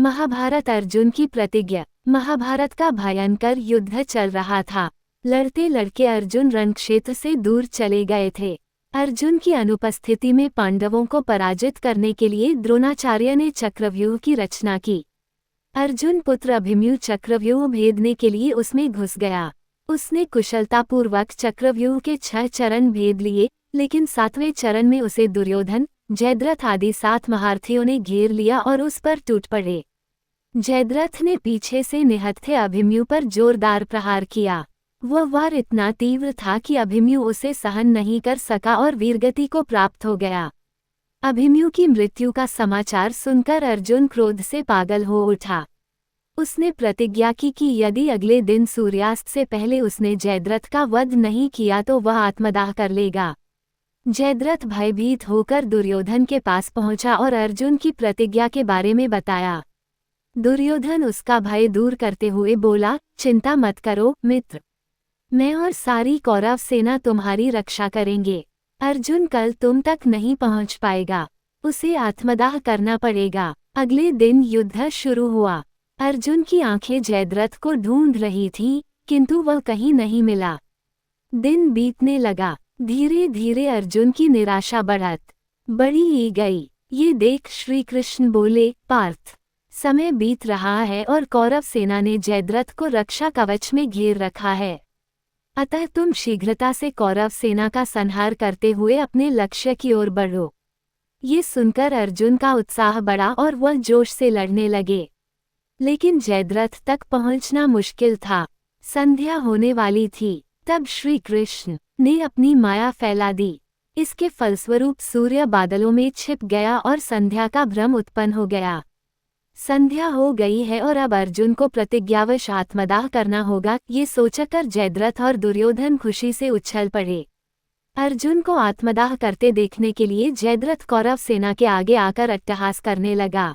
महाभारत। अर्जुन की प्रतिज्ञा। महाभारत का भयंकर युद्ध चल रहा था। लड़ते लड़के अर्जुन रणक्षेत्र से दूर चले गए थे। अर्जुन की अनुपस्थिति में पांडवों को पराजित करने के लिए द्रोणाचार्य ने चक्रव्यूह की रचना की। अर्जुन पुत्र अभिमन्यु चक्रव्यूह भेदने के लिए उसमें घुस गया। उसने कुशलतापूर्वक चक्रव्यूह के 6 चरण भेद लिए, लेकिन 7वें चरण में उसे दुर्योधन, जयद्रथ आदि 7 महारथियों ने घेर लिया और उस पर टूट पड़े। जयद्रथ ने पीछे से निहत्थे अभिमन्यु पर जोरदार प्रहार किया। वह वार इतना तीव्र था कि अभिमन्यु उसे सहन नहीं कर सका और वीरगति को प्राप्त हो गया। अभिमन्यु की मृत्यु का समाचार सुनकर अर्जुन क्रोध से पागल हो उठा। उसने प्रतिज्ञा की कि यदि अगले दिन सूर्यास्त से पहले उसने जयद्रथ का वध नहीं किया तो वह आत्मदाह कर लेगा। जयद्रथ भयभीत होकर दुर्योधन के पास पहुंचा और अर्जुन की प्रतिज्ञा के बारे में बताया। दुर्योधन उसका भय दूर करते हुए बोला, चिंता मत करो मित्र, मैं और सारी कौरव सेना तुम्हारी रक्षा करेंगे। अर्जुन कल तुम तक नहीं पहुंच पाएगा, उसे आत्मदाह करना पड़ेगा। अगले दिन युद्ध शुरू हुआ। अर्जुन की आंखें जयद्रथ को ढूंढ रही थीं, किंतु वह कहीं नहीं मिला। दिन बीतने लगा। धीरे धीरे अर्जुन की निराशा बढ़ी ही गई। ये देख श्री कृष्ण बोले, पार्थ, समय बीत रहा है और कौरव सेना ने जयद्रथ को रक्षा कवच में घेर रखा है। अतः तुम शीघ्रता से कौरव सेना का संहार करते हुए अपने लक्ष्य की ओर बढ़ो। ये सुनकर अर्जुन का उत्साह बढ़ा और वह जोश से लड़ने लगे। लेकिन जयद्रथ तक पहुंचना मुश्किल था। संध्या होने वाली थी। तब श्री कृष्ण ने अपनी माया फैला दी। इसके फलस्वरूप सूर्य बादलों में छिप गया और संध्या का भ्रम उत्पन्न हो गया। संध्या हो गई है और अब अर्जुन को प्रतिज्ञावश आत्मदाह करना होगा, ये सोचकर जयद्रथ और दुर्योधन खुशी से उछल पड़े। अर्जुन को आत्मदाह करते देखने के लिए जयद्रथ कौरव सेना के आगे आकर अट्टहास करने लगा।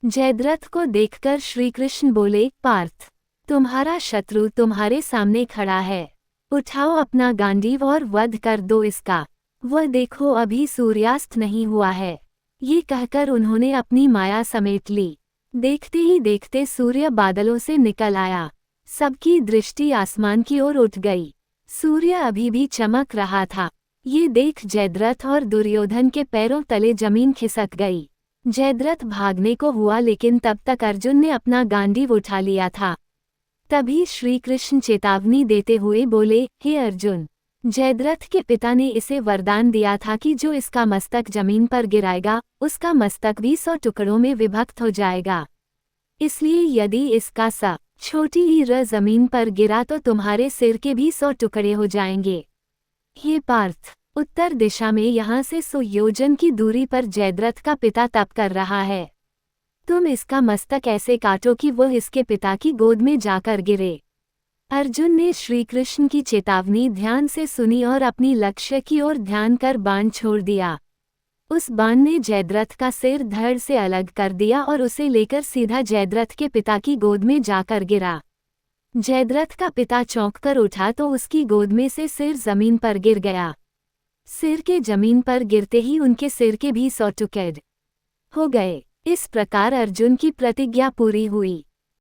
जयद्रथ को देखकर श्रीकृष्ण बोले, पार्थ, तुम्हारा शत्रु तुम्हारे सामने खड़ा है। उठाओ अपना गांडीव और वध कर दो इसका। वह देखो अभी सूर्यास्त नहीं हुआ है। ये कहकर उन्होंने अपनी माया समेट ली। देखते ही देखते सूर्य बादलों से निकल आया। सबकी दृष्टि आसमान की ओर उठ गई। सूर्य अभी भी चमक रहा था। ये देख जयद्रथ और दुर्योधन के पैरों तले जमीन खिसक गई। जयद्रथ भागने को हुआ, लेकिन तब तक अर्जुन ने अपना गांडीव उठा लिया था। तभी श्री कृष्ण चेतावनी देते हुए बोले, हे अर्जुन, जयद्रथ के पिता ने इसे वरदान दिया था कि जो इसका मस्तक जमीन पर गिराएगा उसका मस्तक भी 100 टुकड़ों में विभक्त हो जाएगा। इसलिए यदि इसका सा छोटी ही र जमीन पर गिरा तो तुम्हारे सिर के भी 100 टुकड़े हो जाएंगे। हे पार्थ, उत्तर दिशा में यहाँ से 100 योजन की दूरी पर जयद्रथ का पिता तप कर रहा है। तुम इसका मस्तक ऐसे काटो कि वह इसके पिता की गोद में जाकर गिरे। अर्जुन ने श्रीकृष्ण की चेतावनी ध्यान से सुनी और अपनी लक्ष्य की ओर ध्यान कर बाण छोड़ दिया। उस बाण ने जयद्रथ का सिर धड़ से अलग कर दिया और उसे लेकर सीधा जयद्रथ के पिता की गोद में जाकर गिरा। जयद्रथ का पिता चौंक कर उठा तो उसकी गोद में से सिर जमीन पर गिर गया। सिर के जमीन पर गिरते ही उनके सिर के भी 100 टुकड़े हो गए। इस प्रकार अर्जुन की प्रतिज्ञा पूरी हुई।